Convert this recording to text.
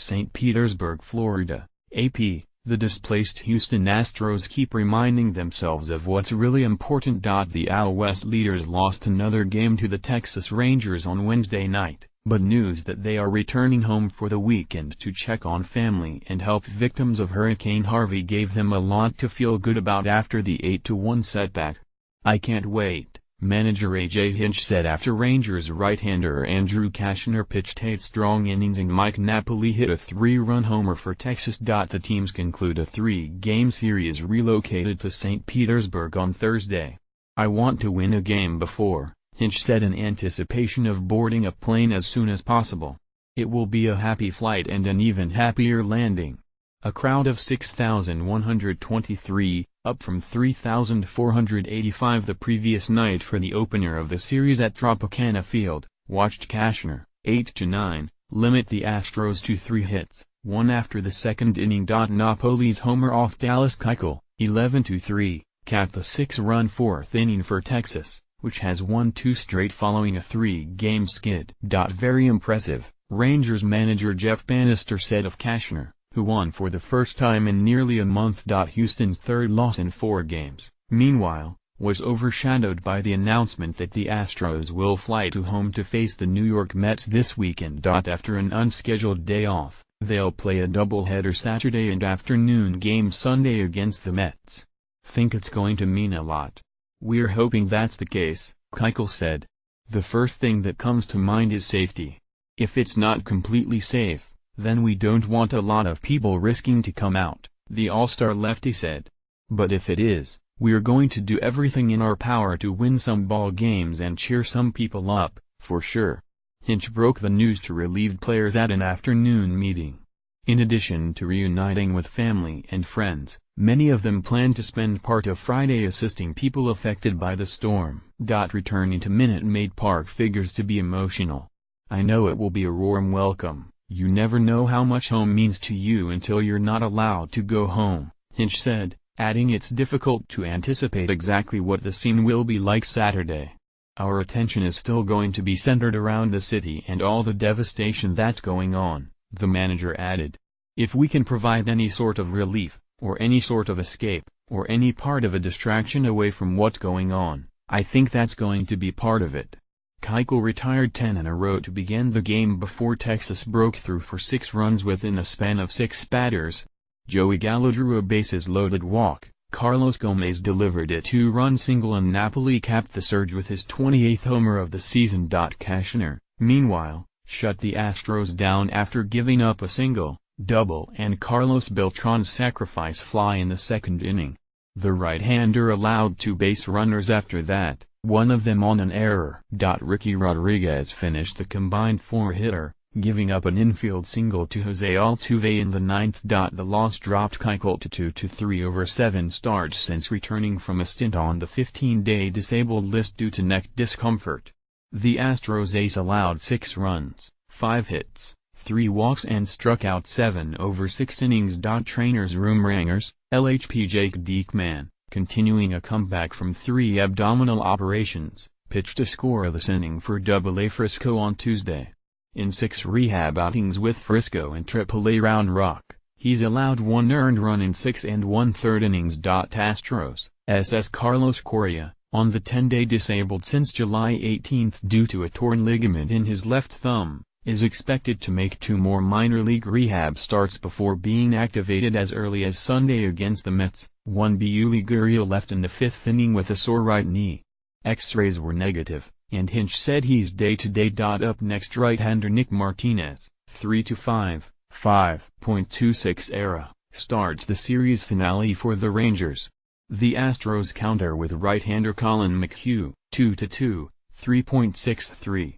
St. Petersburg, Florida. AP, the displaced Houston Astros keep reminding themselves of what's really important. The AL West leaders lost another game to the Texas Rangers on Wednesday night, but news that they are returning home for the weekend to check on family and help victims of Hurricane Harvey gave them a lot to feel good about after the 8-1 setback. "I can't wait," manager A.J. Hinch said after Rangers right-hander Andrew Cashner pitched 8 strong innings and Mike Napoli hit a 3-run homer for Texas. The teams conclude a 3-game series relocated to St. Petersburg on Thursday. "I want to win a game before," Hinch said, in anticipation of boarding a plane as soon as possible. "It will be a happy flight and an even happier landing." A crowd of 6,123, up from 3,485 the previous night for the opener of the series at Tropicana Field, watched Cashner, 8-9, limit the Astros to 3 hits, one after the second inning. Napoli's homer off Dallas Keuchel, 11-3, capped the 6-run fourth inning for Texas, which has won 2 straight following a 3-game skid. "Very impressive," Rangers manager Jeff Bannister said of Cashner, who won for the first time in nearly a month. Houston's third loss in 4 games, meanwhile, was overshadowed by the announcement that the Astros will fly to home to face the New York Mets this weekend. After an unscheduled day off, they'll play a doubleheader Saturday and afternoon game Sunday against the Mets. "Think it's going to mean a lot. We're hoping that's the case," Keuchel said. "The first thing that comes to mind is safety. If it's not completely safe, then we don't want a lot of people risking to come out," the All-Star lefty said. "But if it is, we're going to do everything in our power to win some ball games and cheer some people up, for sure." Hinch broke the news to relieved players at an afternoon meeting. In addition to reuniting with family and friends, many of them plan to spend part of Friday assisting people affected by the storm. Returning to Minute Maid Park figures to be emotional. "I know it will be a warm welcome. You never know how much home means to you until you're not allowed to go home," Hinch said, adding it's difficult to anticipate exactly what the scene will be like Saturday. "Our attention is still going to be centered around the city and all the devastation that's going on," the manager added. "If we can provide any sort of relief, or any sort of escape, or any part of a distraction away from what's going on, I think that's going to be part of it." Keuchel retired 10 in a row to begin the game before Texas broke through for 6 runs within a span of 6 batters. Joey Gallo drew a bases-loaded walk, Carlos Gomez delivered a 2-run single and Napoli capped the surge with his 28th homer of the season. Cashner, meanwhile, shut the Astros down after giving up a single, double and Carlos Beltran's sacrifice fly in the second inning. The right-hander allowed 2 base runners after that, one of them on an error. Ricky Rodriguez finished the combined 4-hitter, giving up an infield single to Jose Altuve in the 9th. The loss dropped Keuchel to 2-3 over 7 starts since returning from a stint on the 15-day disabled list due to neck discomfort. The Astros ace allowed 6 runs, 5 hits, 3 walks and struck out 7 over 6 innings. Trainers room ringers, LHP Jake Diekman, continuing a comeback from 3 abdominal operations, pitched a scoreless inning for AA Frisco on Tuesday. In 6 rehab outings with Frisco and AAA Round Rock, he's allowed 1 earned run in 6 1/3 innings. Astros, SS Carlos Correa, on the 10-day disabled since July 18 due to a torn ligament in his left thumb, is expected to make 2 more minor league rehab starts before being activated as early as Sunday against the Mets. Yuli Gurriel left in the 5th inning with a sore right knee. X-rays were negative, and Hinch said he's day-to-day. Up next, right-hander Nick Martinez, 3-5, 5.26 ERA, starts the series finale for the Rangers. The Astros counter with right-hander Colin McHugh, 2-2, 3.63.